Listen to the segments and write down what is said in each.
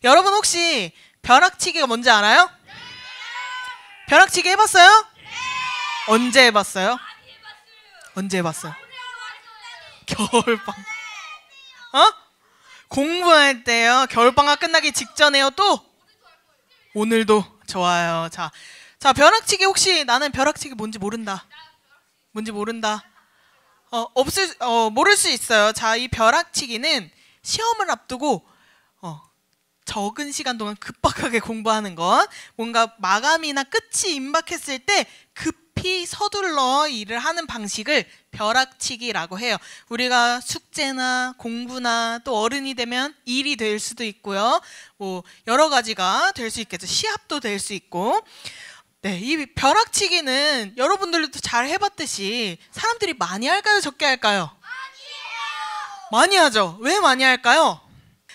여러분 혹시 벼락치기가 뭔지 알아요? 벼락치기 해봤어요? 언제 해봤어요? 언제 해봤어요? 겨울방학. 공부할 때요. 겨울방학 끝나기 직전에요. 또? 오늘도. 좋아요. 자, 벼락치기 혹시 나는 벼락치기 뭔지 모른다. 뭔지 모른다. 모를 수 있어요. 자, 이 벼락치기는 시험을 앞두고 적은 시간 동안 급박하게 공부하는 것, 뭔가 마감이나 끝이 임박했을 때 급히 서둘러 일을 하는 방식을 벼락치기라고 해요. 우리가 숙제나 공부나 또 어른이 되면 일이 될 수도 있고요. 뭐 여러 가지가 될 수 있겠죠. 시합도 될 수 있고. 네, 이 벼락치기는 여러분들도 잘 해봤듯이 사람들이 많이 할까요? 적게 할까요? 많이 하죠. 왜 많이 할까요?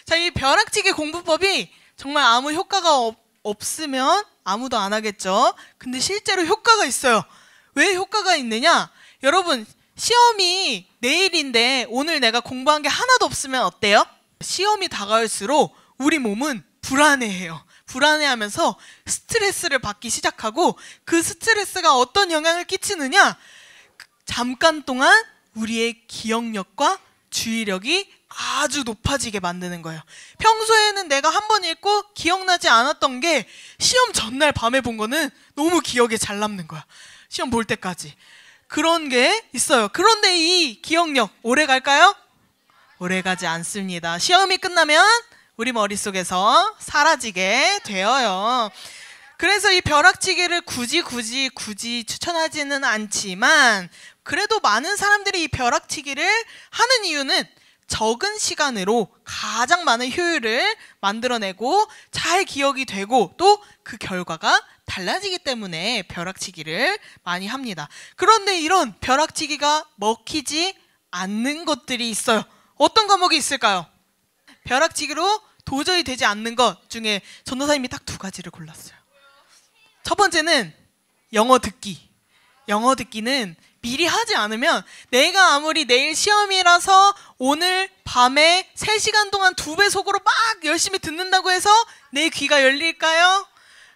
자, 이 벼락치기 공부법이 정말 아무 효과가 없으면 아무도 안 하겠죠. 근데 실제로 효과가 있어요. 왜 효과가 있느냐? 여러분, 시험이 내일인데 오늘 내가 공부한 게 하나도 없으면 어때요? 시험이 다가올수록 우리 몸은 불안해해요. 불안해하면서 스트레스를 받기 시작하고, 그 스트레스가 어떤 영향을 끼치느냐? 잠깐 동안 우리의 기억력과 주의력이 아주 높아지게 만드는 거예요. 평소에는 내가 한 번 읽고 기억나지 않았던 게 시험 전날 밤에 본 거는 너무 기억에 잘 남는 거야. 시험 볼 때까지. 그런 게 있어요. 그런데 이 기억력 오래 갈까요? 오래 가지 않습니다. 시험이 끝나면 우리 머릿속에서 사라지게 되어요. 그래서 이 벼락치기를 굳이 추천하지는 않지만, 그래도 많은 사람들이 이 벼락치기를 하는 이유는 적은 시간으로 가장 많은 효율을 만들어내고 잘 기억이 되고 또 그 결과가 달라지기 때문에 벼락치기를 많이 합니다. 그런데 이런 벼락치기가 먹히지 않는 것들이 있어요. 어떤 과목이 있을까요? 벼락치기로 도저히 되지 않는 것 중에 전도사님이 딱 2가지를 골랐어요. 첫 번째는 영어 듣기. 영어 듣기는 미리 하지 않으면, 내가 아무리 내일 시험이라서 오늘 밤에 3시간 동안 2배속으로 막 열심히 듣는다고 해서 내 귀가 열릴까요?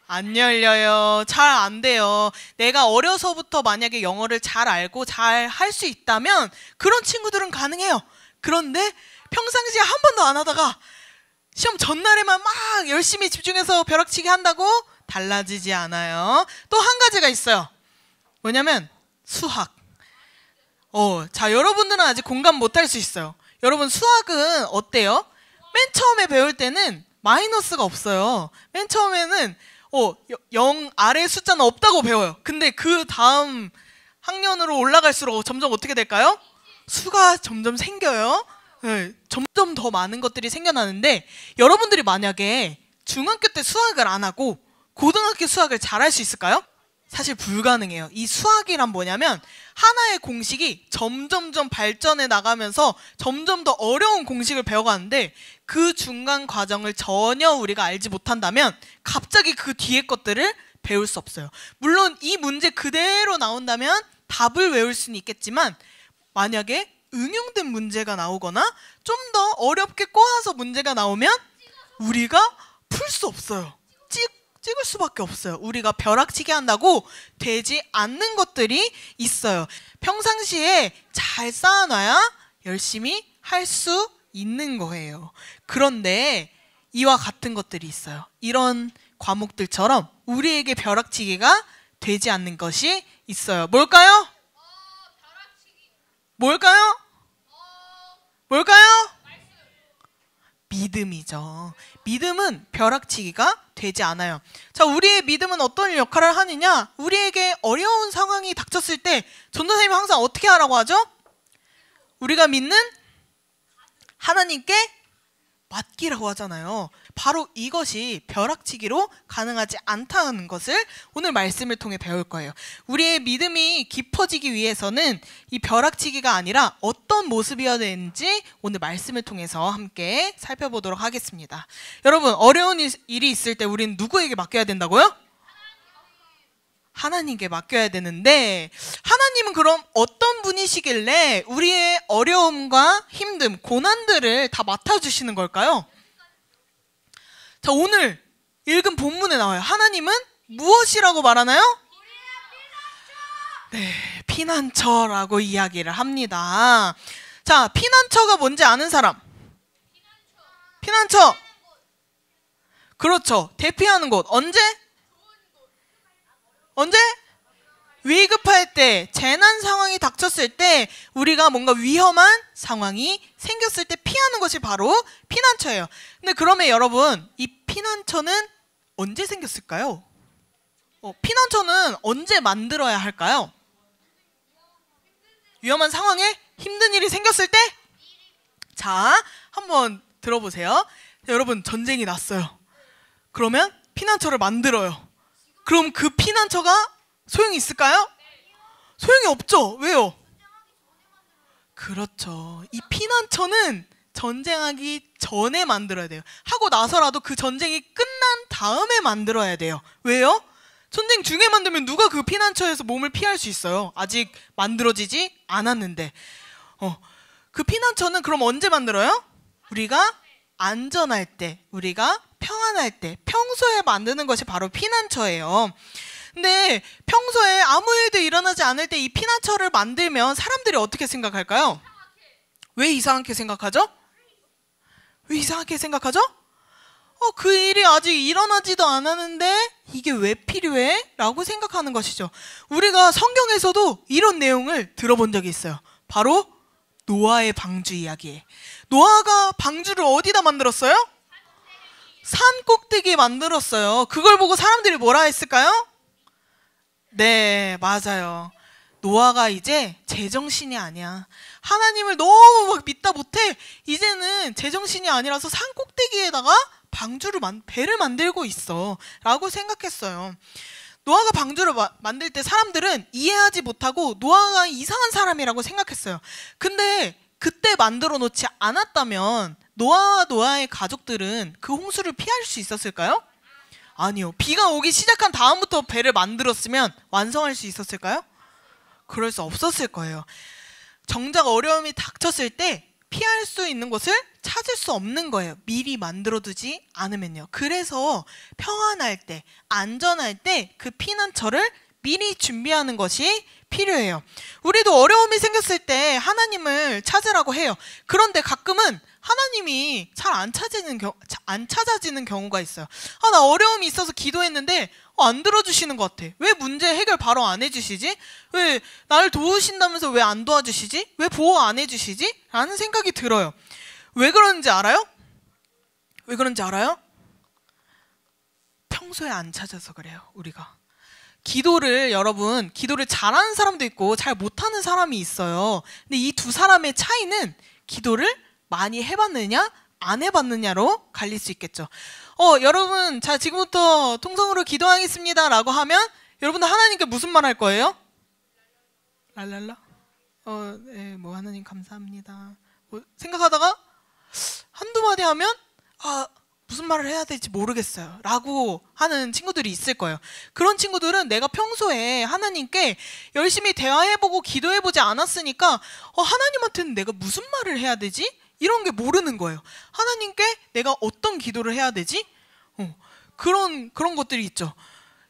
안 열려요. 잘 안 돼요. 내가 어려서부터 만약에 영어를 잘 알고 잘 할 수 있다면 그런 친구들은 가능해요. 그런데 평상시에 한 번도 안 하다가 시험 전날에만 막 열심히 집중해서 벼락치기 한다고 달라지지 않아요. 또 한 가지가 있어요. 뭐냐면 수학. 자, 여러분들은 아직 공감 못할 수 있어요. 여러분, 수학은 어때요? 맨 처음에 배울 때는 마이너스가 없어요. 맨 처음에는 0 아래 숫자는 없다고 배워요. 근데 그 다음 학년으로 올라갈수록 점점 어떻게 될까요? 수가 점점 생겨요. 네, 점점 더 많은 것들이 생겨나는데, 여러분들이 만약에 중학교 때 수학을 안 하고 고등학교 수학을 잘 할 수 있을까요? 사실 불가능해요. 이 수학이란 뭐냐면 하나의 공식이 점점점 발전해 나가면서 점점 더 어려운 공식을 배워가는데, 그 중간 과정을 전혀 우리가 알지 못한다면 갑자기 그 뒤에 것들을 배울 수 없어요. 물론 이 문제 그대로 나온다면 답을 외울 수는 있겠지만, 만약에 응용된 문제가 나오거나 좀 더 어렵게 꼬아서 문제가 나오면 우리가 풀 수 없어요. 찍을 수밖에 없어요. 우리가 벼락치기 한다고 되지 않는 것들이 있어요. 평상시에 잘 쌓아놔야 열심히 할 수 있는 거예요. 그런데 이와 같은 것들이 있어요. 이런 과목들처럼 우리에게 벼락치기가 되지 않는 것이 있어요. 뭘까요? 뭘까요? 뭘까요? 믿음이죠. 믿음은 벼락치기가 되지 않아요. 자, 우리의 믿음은 어떤 역할을 하느냐? 우리에게 어려운 상황이 닥쳤을 때 전도사님이 항상 어떻게 하라고 하죠? 우리가 믿는 하나님께 맡기라고 하잖아요. 바로 이것이 벼락치기로 가능하지 않다는 것을 오늘 말씀을 통해 배울 거예요. 우리의 믿음이 깊어지기 위해서는 이 벼락치기가 아니라 어떤 모습이어야 되는지 오늘 말씀을 통해서 함께 살펴보도록 하겠습니다. 여러분, 어려운 일이 있을 때 우리는 누구에게 맡겨야 된다고요? 하나님께 맡겨야 되는데, 하나님은 그럼 어떤 분이시길래 우리의 어려움과 힘듦, 고난들을 다 맡아주시는 걸까요? 자, 오늘 읽은 본문에 나와요. 하나님은 무엇이라고 말하나요? 네, 피난처라고 이야기를 합니다. 자, 피난처가 뭔지 아는 사람? 피난처. 그렇죠. 대피하는 곳. 언제? 언제? 위급할 때, 재난 상황이 닥쳤을 때, 우리가 뭔가 위험한 상황이 생겼을 때 피하는 것이 바로 피난처예요. 근데 그러면 여러분, 이 피난처는 언제 생겼을까요? 피난처는 언제 만들어야 할까요? 위험한 상황에 힘든 일이 생겼을 때? 자, 한번 들어보세요. 여러분, 전쟁이 났어요. 그러면 피난처를 만들어요. 그럼 그 피난처가 소용이 있을까요? 소용이 없죠. 왜요? 그렇죠. 이 피난처는 전쟁하기 전에 만들어야 돼요. 하고 나서라도 그 전쟁이 끝난 다음에 만들어야 돼요. 왜요? 전쟁 중에 만들면 누가 그 피난처에서 몸을 피할 수 있어요? 아직 만들어지지 않았는데. 그 피난처는 그럼 언제 만들어요? 우리가 안전할 때, 우리가 평안할 때, 평소에 만드는 것이 바로 피난처예요. 근데 평소에 아무 일도 일어나지 않을 때 이 피난처를 만들면 사람들이 어떻게 생각할까요? 왜 이상하게 생각하죠? 왜 이상하게 생각하죠? 그 일이 아직 일어나지도 않았는데 이게 왜 필요해? 라고 생각하는 것이죠. 우리가 성경에서도 이런 내용을 들어본 적이 있어요. 바로 노아의 방주 이야기에. 노아가 방주를 어디다 만들었어요? 산 꼭대기에 만들었어요. 그걸 보고 사람들이 뭐라 했을까요? 네, 맞아요. 노아가 이제 제정신이 아니야. 하나님을 너무 막 믿다 못해. 이제는 제정신이 아니라서 산 꼭대기에다가 배를 만들고 있어 라고 생각했어요. 노아가 방주를 만들 때 사람들은 이해하지 못하고 노아가 이상한 사람이라고 생각했어요. 근데 그때 만들어 놓지 않았다면 노아와 노아의 가족들은 그 홍수를 피할 수 있었을까요? 아니요. 비가 오기 시작한 다음부터 배를 만들었으면 완성할 수 있었을까요? 그럴 수 없었을 거예요. 정작 어려움이 닥쳤을 때 피할 수 있는 곳을 찾을 수 없는 거예요. 미리 만들어두지 않으면요. 그래서 평안할 때, 안전할 때 그 피난처를 미리 준비하는 것이 필요해요. 우리도 어려움이 생겼을 때 하나님을 찾으라고 해요. 그런데 가끔은 하나님이 잘 안 찾아지는 경우가 있어요. 나 어려움이 있어서 기도했는데 안 들어주시는 것 같아. 왜 문제 해결 바로 안 해주시지? 왜 나를 도우신다면서 왜 안 도와주시지? 왜 보호 안 해주시지? 라는 생각이 들어요. 왜 그런지 알아요? 왜 그런지 알아요? 평소에 안 찾아서 그래요. 우리가 여러분 기도를 잘하는 사람도 있고 잘 못하는 사람이 있어요. 근데 이 두 사람의 차이는 기도를 많이 해봤느냐 안 해봤느냐로 갈릴 수 있겠죠. 여러분, 자, 지금부터 통성으로 기도하겠습니다 라고 하면 여러분들 하나님께 무슨 말 할 거예요? 랄랄라? 네, 뭐 하나님 감사합니다. 뭐 생각하다가 한두 마디 하면 무슨 말을 해야 될지 모르겠어요 라고 하는 친구들이 있을 거예요. 그런 친구들은 내가 평소에 하나님께 열심히 대화해보고 기도해보지 않았으니까 하나님한테는 내가 무슨 말을 해야 되지? 이런 게 모르는 거예요. 하나님께 내가 어떤 기도를 해야 되지? 그런 것들이 있죠.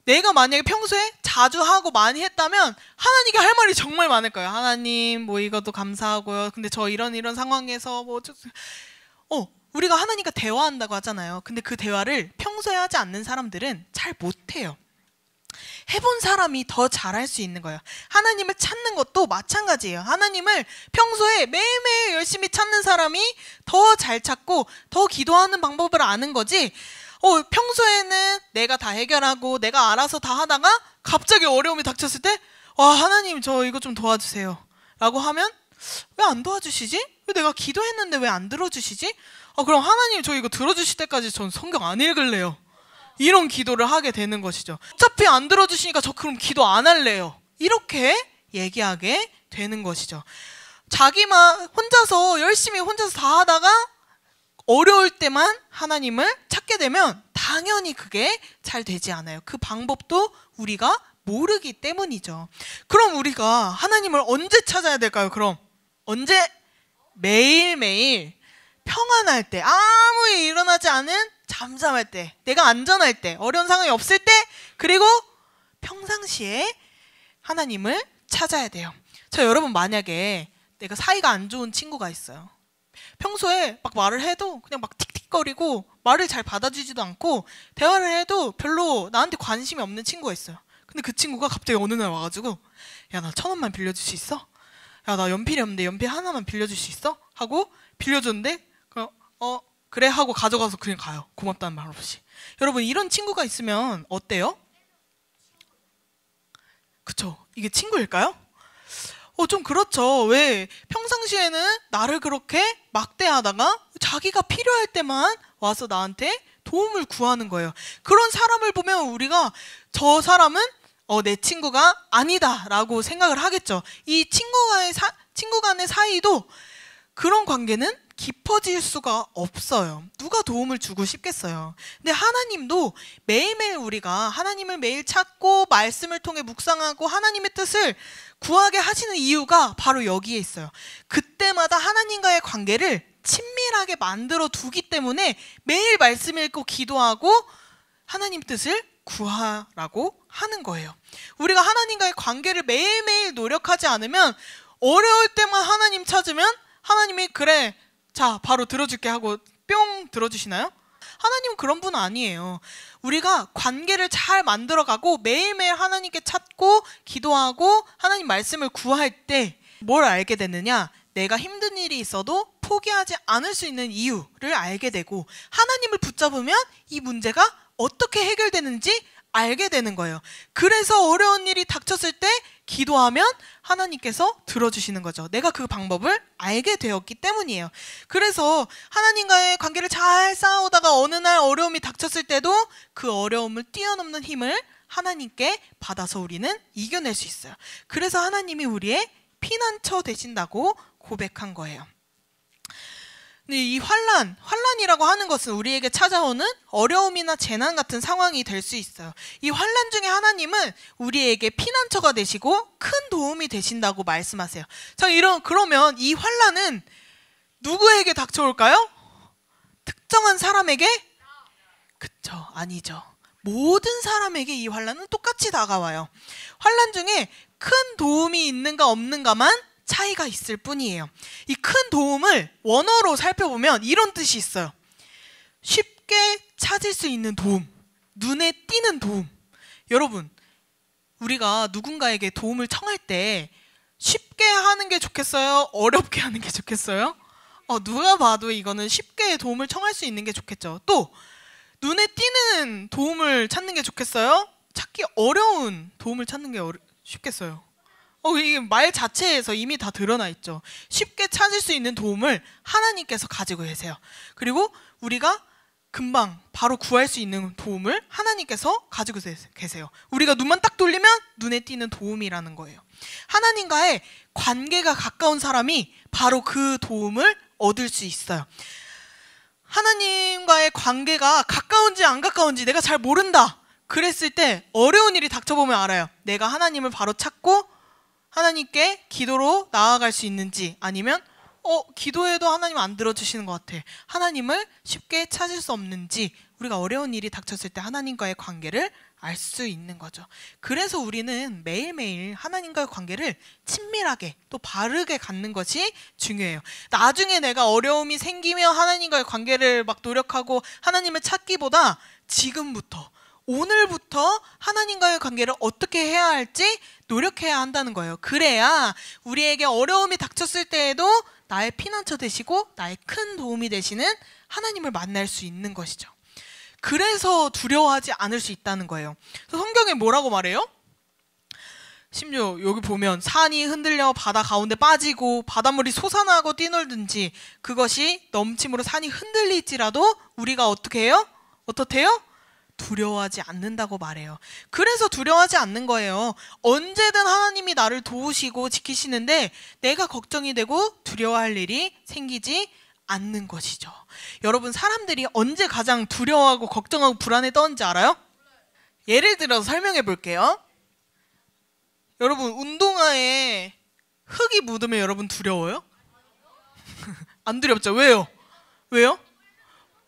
내가 만약에 평소에 자주 하고 많이 했다면 하나님께 할 말이 정말 많을 거예요. 하나님, 뭐 이것도 감사하고요. 근데 저 이런 상황에서 우리가 하나님과 대화한다고 하잖아요. 근데 그 대화를 평소에 하지 않는 사람들은 잘 못해요. 해본 사람이 더 잘할 수 있는 거예요. 하나님을 찾는 것도 마찬가지예요. 하나님을 평소에 매일매일 열심히 찾는 사람이 더 잘 찾고 더 기도하는 방법을 아는 거지. 평소에는 내가 다 해결하고 내가 알아서 다 하다가 갑자기 어려움이 닥쳤을 때 하나님 저 이거 좀 도와주세요 라고 하면 왜 안 도와주시지? 왜 내가 기도했는데 왜 안 들어주시지? 그럼 하나님 저 이거 들어주실 때까지 전 성경 안 읽을래요. 이런 기도를 하게 되는 것이죠. 어차피 안 들어주시니까 저 그럼 기도 안 할래요. 이렇게 얘기하게 되는 것이죠. 자기만 혼자서 열심히 다 하다가 어려울 때만 하나님을 찾게 되면 당연히 그게 잘 되지 않아요. 그 방법도 우리가 모르기 때문이죠. 그럼 우리가 하나님을 언제 찾아야 될까요? 그럼 언제? 매일매일 평안할 때, 아무 일 일어나지 않은 잠잠할 때, 내가 안전할 때, 어려운 상황이 없을 때, 그리고 평상시에 하나님을 찾아야 돼요. 자, 여러분 만약에 내가 사이가 안 좋은 친구가 있어요. 평소에 막 말을 해도 그냥 막 틱틱거리고 말을 잘 받아주지도 않고 대화를 해도 별로 나한테 관심이 없는 친구가 있어요. 근데 그 친구가 갑자기 어느 날 와가지고 야, 나 1,000원만 빌려줄 수 있어? 야, 나 연필이 없는데 연필 하나만 빌려줄 수 있어? 하고 빌려줬는데 그래 하고 가져가서 그냥 가요. 고맙다는 말 없이. 여러분 이런 친구가 있으면 어때요? 그쵸? 이게 친구일까요? 좀 그렇죠. 왜 평상시에는 나를 그렇게 막대하다가 자기가 필요할 때만 와서 나한테 도움을 구하는 거예요. 그런 사람을 보면 우리가 저 사람은 내 친구가 아니다라고 생각을 하겠죠. 이 친구 간의 사이도 그런 관계는 깊어질 수가 없어요. 누가 도움을 주고 싶겠어요. 근데 하나님도 매일매일 우리가 하나님을 매일 찾고 말씀을 통해 묵상하고 하나님의 뜻을 구하게 하시는 이유가 바로 여기에 있어요. 그때마다 하나님과의 관계를 친밀하게 만들어 두기 때문에 매일 말씀 읽고 기도하고 하나님 뜻을 구하라고 하는 거예요. 우리가 하나님과의 관계를 매일매일 노력하지 않으면 어려울 때만 하나님 찾으면 하나님이 그래 자 바로 들어줄게 하고 뿅 들어주시나요? 하나님은 그런 분 아니에요. 우리가 관계를 잘 만들어가고 매일매일 하나님께 찾고 기도하고 하나님 말씀을 구할 때 뭘 알게 되느냐? 내가 힘든 일이 있어도 포기하지 않을 수 있는 이유를 알게 되고 하나님을 붙잡으면 이 문제가 어떻게 해결되는지 알게 되는 거예요. 그래서 어려운 일이 닥쳤을 때 기도하면 하나님께서 들어주시는 거죠. 내가 그 방법을 알게 되었기 때문이에요. 그래서 하나님과의 관계를 잘 쌓아오다가 어느 날 어려움이 닥쳤을 때도 그 어려움을 뛰어넘는 힘을 하나님께 받아서 우리는 이겨낼 수 있어요. 그래서 하나님이 우리의 피난처 되신다고 고백한 거예요. 근데 이 환난이라고 하는 것은 우리에게 찾아오는 어려움이나 재난 같은 상황이 될 수 있어요. 이 환난 중에 하나님은 우리에게 피난처가 되시고 큰 도움이 되신다고 말씀하세요. 자, 그러면 이 환난은 누구에게 닥쳐올까요? 특정한 사람에게? 그쵸, 아니죠. 모든 사람에게 이 환난은 똑같이 다가와요. 환난 중에 큰 도움이 있는가 없는가만 차이가 있을 뿐이에요. 이 큰 도움을 원어로 살펴보면 이런 뜻이 있어요. 쉽게 찾을 수 있는 도움, 눈에 띄는 도움. 여러분, 우리가 누군가에게 도움을 청할 때 쉽게 하는 게 좋겠어요? 어렵게 하는 게 좋겠어요? 누가 봐도 이거는 쉽게 도움을 청할 수 있는 게 좋겠죠. 또 눈에 띄는 도움을 찾는 게 좋겠어요? 찾기 어려운 도움을 찾는 게 쉽겠어요? 이게 말 자체에서 이미 다 드러나 있죠. 쉽게 찾을 수 있는 도움을 하나님께서 가지고 계세요. 그리고 우리가 금방 바로 구할 수 있는 도움을 하나님께서 가지고 계세요. 우리가 눈만 딱 돌리면 눈에 띄는 도움이라는 거예요. 하나님과의 관계가 가까운 사람이 바로 그 도움을 얻을 수 있어요. 하나님과의 관계가 가까운지 안 가까운지 내가 잘 모른다. 그랬을 때 어려운 일이 닥쳐보면 알아요. 내가 하나님을 바로 찾고 하나님께 기도로 나아갈 수 있는지, 아니면 기도해도 하나님 안 들어주시는 것 같아. 하나님을 쉽게 찾을 수 없는지, 우리가 어려운 일이 닥쳤을 때 하나님과의 관계를 알 수 있는 거죠. 그래서 우리는 매일매일 하나님과의 관계를 친밀하게 또 바르게 갖는 것이 중요해요. 나중에 내가 어려움이 생기면 하나님과의 관계를 막 노력하고 하나님을 찾기보다 지금부터, 오늘부터 하나님과의 관계를 어떻게 해야 할지 노력해야 한다는 거예요. 그래야 우리에게 어려움이 닥쳤을 때에도 나의 피난처 되시고 나의 큰 도움이 되시는 하나님을 만날 수 있는 것이죠. 그래서 두려워하지 않을 수 있다는 거예요. 성경에 뭐라고 말해요? 심지어 여기 보면 산이 흔들려 바다 가운데 빠지고 바닷물이 솟아나고 뛰놀든지 그것이 넘침으로 산이 흔들릴지라도 우리가 어떻게 해요? 어떻대요? 두려워하지 않는다고 말해요. 그래서 두려워하지 않는 거예요. 언제든 하나님이 나를 도우시고 지키시는데 내가 걱정이 되고 두려워할 일이 생기지 않는 것이죠. 여러분, 사람들이 언제 가장 두려워하고 걱정하고 불안해떠는지 알아요? 예를 들어서 설명해 볼게요. 여러분, 운동화에 흙이 묻으면 여러분 두려워요? 안 두렵죠? 왜요? 왜요?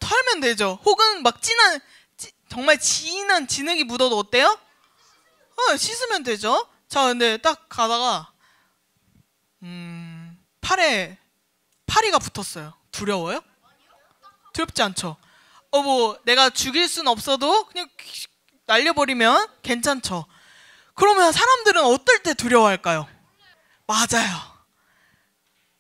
털면 되죠. 혹은 막 정말 진한 진흙이 묻어도 어때요? 씻으면 되죠. 자, 근데 딱 가다가 팔에 파리가 붙었어요. 두려워요? 두렵지 않죠. 뭐 내가 죽일 순 없어도 그냥 날려버리면 괜찮죠. 그러면 사람들은 어떨 때 두려워할까요? 맞아요.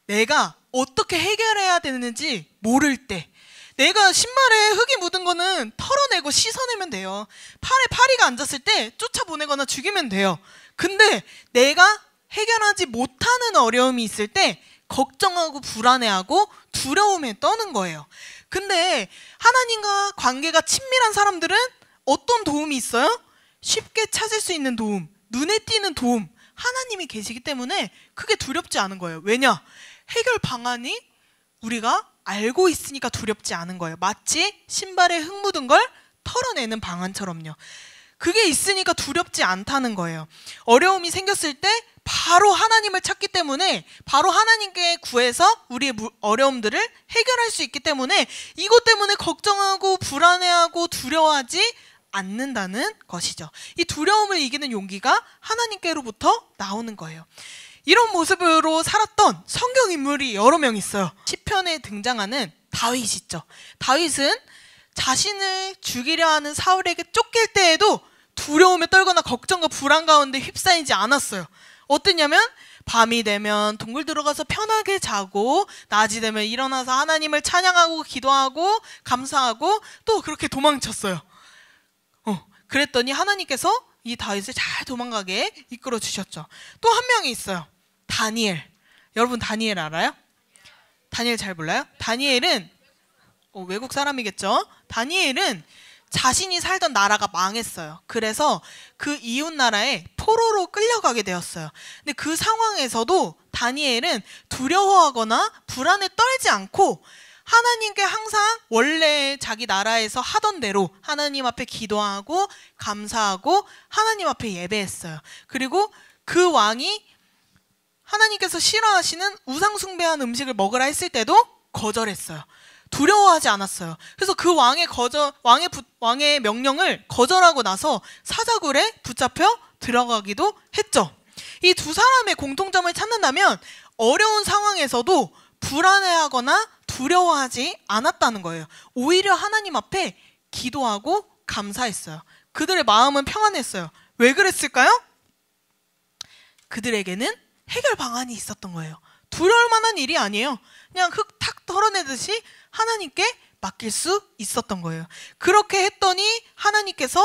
내가 어떻게 해결해야 되는지 모를 때, 내가 신발에 흙이 묻은 거는 털어내고 씻어내면 돼요. 팔에 파리가 앉았을 때 쫓아보내거나 죽이면 돼요. 근데 내가 해결하지 못하는 어려움이 있을 때 걱정하고 불안해하고 두려움에 떠는 거예요. 근데 하나님과 관계가 친밀한 사람들은 어떤 도움이 있어요? 쉽게 찾을 수 있는 도움, 눈에 띄는 도움, 하나님이 계시기 때문에 그게 두렵지 않은 거예요. 왜냐? 해결 방안이 우리가 알고 있으니까 두렵지 않은 거예요. 마치 신발에 흙 묻은 걸 털어내는 방안처럼요. 그게 있으니까 두렵지 않다는 거예요. 어려움이 생겼을 때 바로 하나님을 찾기 때문에, 바로 하나님께 구해서 우리의 어려움들을 해결할 수 있기 때문에 이것 때문에 걱정하고 불안해하고 두려워하지 않는다는 것이죠. 이 두려움을 이기는 용기가 하나님께로부터 나오는 거예요. 이런 모습으로 살았던 성경 인물이 여러 명 있어요. 시편에 등장하는 다윗 있죠. 다윗은 자신을 죽이려 하는 사울에게 쫓길 때에도 두려움에 떨거나 걱정과 불안 가운데 휩싸이지 않았어요. 어땠냐면 밤이 되면 동굴 들어가서 편하게 자고, 낮이 되면 일어나서 하나님을 찬양하고 기도하고 감사하고 또 그렇게 도망쳤어요. 그랬더니 하나님께서 이 다윗을 잘 도망가게 이끌어 주셨죠. 또 한 명이 있어요. 다니엘. 여러분 다니엘 알아요? 다니엘 잘 몰라요? 다니엘은 외국 사람이겠죠. 다니엘은 자신이 살던 나라가 망했어요. 그래서 그 이웃 나라에 포로로 끌려가게 되었어요. 근데 그 상황에서도 다니엘은 두려워하거나 불안에 떨지 않고 하나님께 항상 원래 자기 나라에서 하던 대로 하나님 앞에 기도하고 감사하고 하나님 앞에 예배했어요. 그리고 그 왕이 하나님께서 싫어하시는 우상 숭배한 음식을 먹으라 했을 때도 거절했어요. 두려워하지 않았어요. 그래서 그 왕의 명령을 거절하고 나서 사자굴에 붙잡혀 들어가기도 했죠. 이 두 사람의 공통점을 찾는다면 어려운 상황에서도 불안해하거나 두려워하지 않았다는 거예요. 오히려 하나님 앞에 기도하고 감사했어요. 그들의 마음은 평안했어요. 왜 그랬을까요? 그들에게는 해결 방안이 있었던 거예요. 두려울 만한 일이 아니에요. 그냥 흙 탁 털어내듯이 하나님께 맡길 수 있었던 거예요. 그렇게 했더니 하나님께서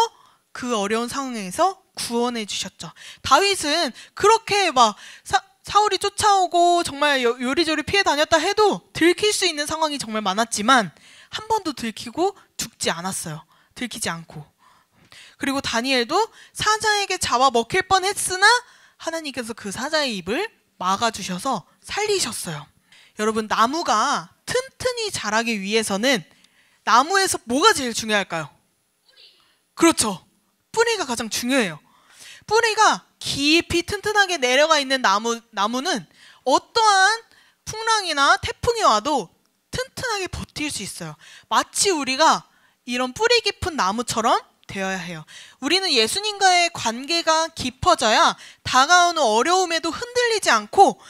그 어려운 상황에서 구원해 주셨죠. 다윗은 그렇게 막 사울이 쫓아오고 정말 요리조리 피해 다녔다 해도 들킬 수 있는 상황이 정말 많았지만 한 번도 들키고 죽지 않았어요. 들키지 않고. 그리고 다니엘도 사자에게 잡아 먹힐 뻔했으나 하나님께서 그 사자의 입을 막아주셔서 살리셨어요. 여러분, 나무가 튼튼히 자라기 위해서는 나무에서 뭐가 제일 중요할까요? 그렇죠. 뿌리가 가장 중요해요. 뿌리가 깊이 튼튼하게 내려가 있는 나무는 어떠한 풍랑이나 태풍이 와도 튼튼하게 버틸 수 있어요. 마치 우리가 이런 뿌리 깊은 나무처럼 되어야 해요. 우리는 예수님과의 관계가 깊어져야 다가오는 어려움에도 흔들리지 않고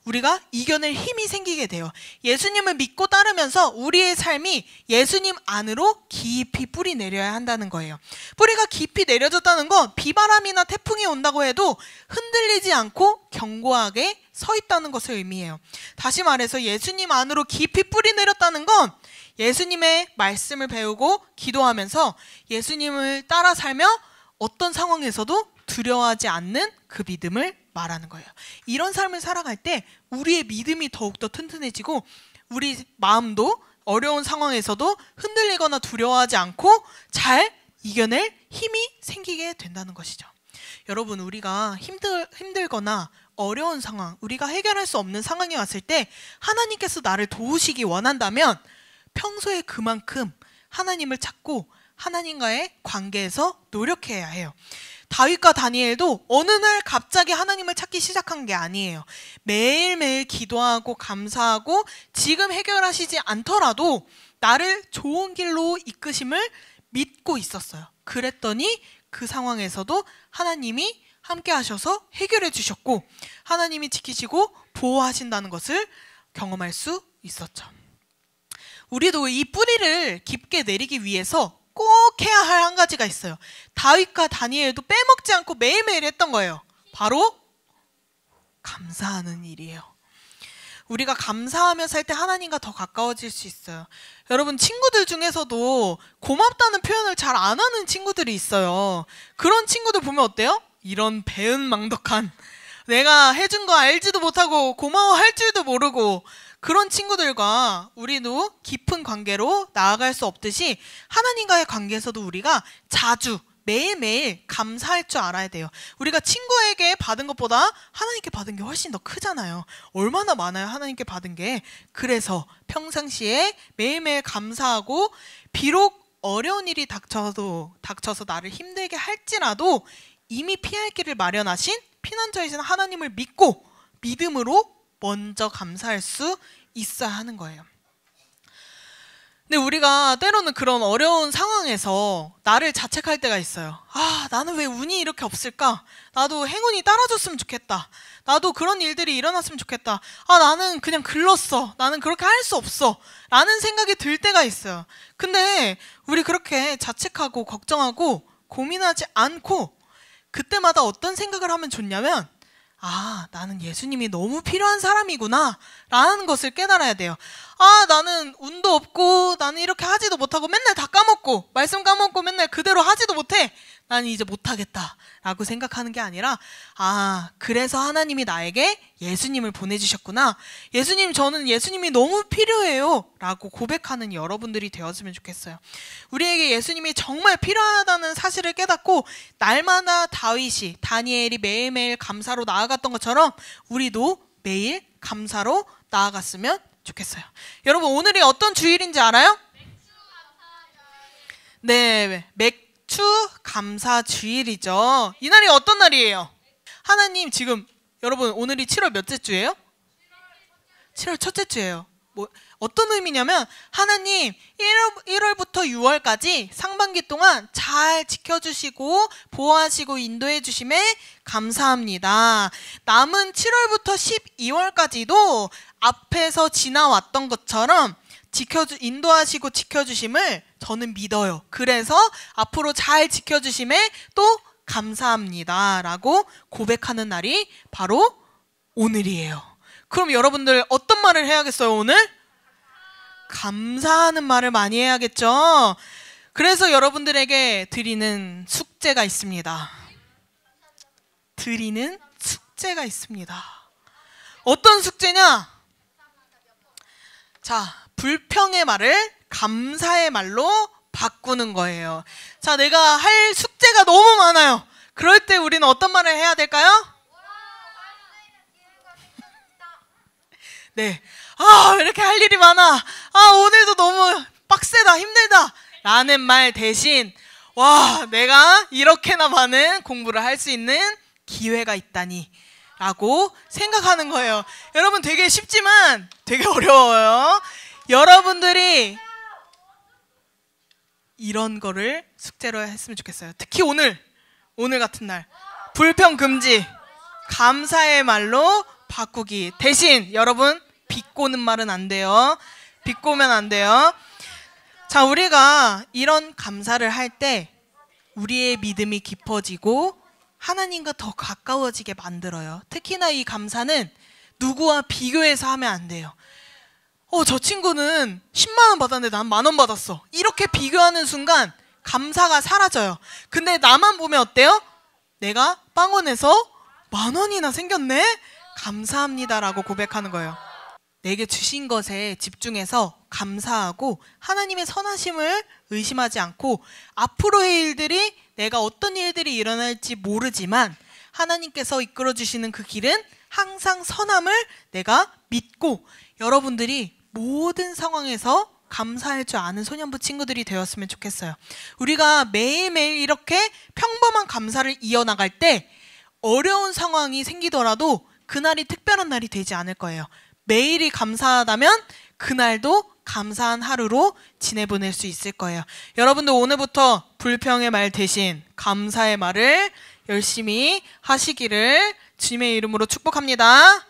우리가 이겨낼 힘이 생기게 돼요. 예수님을 믿고 따르면서 우리의 삶이 예수님 안으로 깊이 뿌리 내려야 한다는 거예요. 뿌리가 깊이 내려졌다는 건 비바람이나 태풍이 온다고 해도 흔들리지 않고 견고하게 서 있다는 것을 의미해요. 다시 말해서 예수님 안으로 깊이 뿌리 내렸다는 건 예수님의 말씀을 배우고 기도하면서 예수님을 따라 살며 어떤 상황에서도 두려워하지 않는 그 믿음을 말하는 거예요. 이런 삶을 살아갈 때 우리의 믿음이 더욱더 튼튼해지고 우리 마음도 어려운 상황에서도 흔들리거나 두려워하지 않고 잘 이겨낼 힘이 생기게 된다는 것이죠. 여러분, 우리가 힘들거나 어려운 상황, 우리가 해결할 수 없는 상황이 왔을 때 하나님께서 나를 도우시기 원한다면 평소에 그만큼 하나님을 찾고 하나님과의 관계에서 노력해야 해요. 다윗과 다니엘도 어느 날 갑자기 하나님을 찾기 시작한 게 아니에요. 매일매일 기도하고 감사하고 지금 해결하시지 않더라도 나를 좋은 길로 이끄심을 믿고 있었어요. 그랬더니 그 상황에서도 하나님이 함께 하셔서 해결해 주셨고 하나님이 지키시고 보호하신다는 것을 경험할 수 있었죠. 우리도 이 뿌리를 깊게 내리기 위해서 꼭 해야 할 한 가지가 있어요. 다윗과 다니엘도 빼먹지 않고 매일매일 했던 거예요. 바로 감사하는 일이에요. 우리가 감사하며 살 때 하나님과 더 가까워질 수 있어요. 여러분, 친구들 중에서도 고맙다는 표현을 잘 안 하는 친구들이 있어요. 그런 친구들 보면 어때요? 이런 배은망덕한, 내가 해준 거 알지도 못하고 고마워할 줄도 모르고, 그런 친구들과 우리도 깊은 관계로 나아갈 수 없듯이 하나님과의 관계에서도 우리가 자주 매일매일 감사할 줄 알아야 돼요. 우리가 친구에게 받은 것보다 하나님께 받은 게 훨씬 더 크잖아요. 얼마나 많아요, 하나님께 받은 게. 그래서 평상시에 매일매일 감사하고, 비록 어려운 일이 닥쳐서 나를 힘들게 할지라도 이미 피할 길을 마련하신 피난처이신 하나님을 믿고 믿음으로 먼저 감사할 수 있어야 하는 거예요. 근데 우리가 때로는 그런 어려운 상황에서 나를 자책할 때가 있어요. 아, 나는 왜 운이 이렇게 없을까? 나도 행운이 따라줬으면 좋겠다. 나도 그런 일들이 일어났으면 좋겠다. 아, 나는 그냥 글렀어. 나는 그렇게 할 수 없어. 라는 생각이 들 때가 있어요. 근데 우리 그렇게 자책하고 걱정하고 고민하지 않고 그때마다 어떤 생각을 하면 좋냐면, 아, 나는 예수님이 너무 필요한 사람이구나 라는 것을 깨달아야 돼요. 아, 나는 운도 없고 나는 이렇게 하지도 못하고 맨날 다 까먹고 말씀 까먹고 맨날 그대로 하지도 못해. 나는 이제 못하겠다 라고 생각하는 게 아니라, 아, 그래서 하나님이 나에게 예수님을 보내주셨구나. 예수님, 저는 예수님이 너무 필요해요 라고 고백하는 여러분들이 되었으면 좋겠어요. 우리에게 예수님이 정말 필요하다는 사실을 깨닫고 날마다 다윗이, 다니엘이 매일매일 감사로 나아갔던 것처럼 우리도 매일 감사로 나아갔으면 좋겠어요. 여러분, 오늘이 어떤 주일인지 알아요? 네, 맥주 감사 주일이죠. 이 날이 어떤 날이에요? 하나님, 지금 여러분, 오늘이 7월 몇째 주예요? 7월 첫째 주예요. 어떤 의미냐면, 하나님 1월부터 6월까지 상반기 동안 잘 지켜주시고 보호하시고 인도해 주심에 감사합니다. 남은 7월부터 12월까지도 앞에서 지나왔던 것처럼 인도하시고 지켜주심을 저는 믿어요. 그래서 앞으로 잘 지켜주심에 또 감사합니다 라고 고백하는 날이 바로 오늘이에요. 그럼 여러분들 어떤 말을 해야겠어요, 오늘? 감사하는 말을 많이 해야겠죠. 그래서 여러분들에게 드리는 숙제가 있습니다. 어떤 숙제냐? 자, 불평의 말을 감사의 말로 바꾸는 거예요. 자, 내가 할 숙제가 너무 많아요. 그럴 때 우리는 어떤 말을 해야 될까요? 네. 아, 왜 이렇게 할 일이 많아. 아, 오늘도 너무 빡세다, 힘들다 라는 말 대신, 와, 내가 이렇게나 많은 공부를 할 수 있는 기회가 있다니 라고 생각하는 거예요. 여러분, 되게 쉽지만 되게 어려워요. 여러분들이 이런 거를 숙제로 했으면 좋겠어요. 특히 오늘 같은 날 불평 금지, 감사의 말로 바꾸기. 대신 여러분, 비꼬는 말은 안 돼요. 비꼬면 안 돼요. 자, 우리가 이런 감사를 할 때 우리의 믿음이 깊어지고 하나님과 더 가까워지게 만들어요. 특히나 이 감사는 누구와 비교해서 하면 안 돼요. 저 친구는 10만 원 받았는데 난 10,000원 받았어. 이렇게 비교하는 순간 감사가 사라져요. 근데 나만 보면 어때요? 내가 빵원에서 10,000원이나 생겼네? 감사합니다라고 고백하는 거예요. 내게 주신 것에 집중해서 감사하고 하나님의 선하심을 의심하지 않고 앞으로의 일들이, 내가 어떤 일들이 일어날지 모르지만 하나님께서 이끌어주시는 그 길은 항상 선함을 내가 믿고, 여러분들이 모든 상황에서 감사할 줄 아는 소년부 친구들이 되었으면 좋겠어요. 우리가 매일매일 이렇게 평범한 감사를 이어나갈 때 어려운 상황이 생기더라도 그날이 특별한 날이 되지 않을 거예요. 매일이 감사하다면 그날도 감사한 하루로 지내보낼 수 있을 거예요. 여러분도 오늘부터 불평의 말 대신 감사의 말을 열심히 하시기를 주님의 이름으로 축복합니다.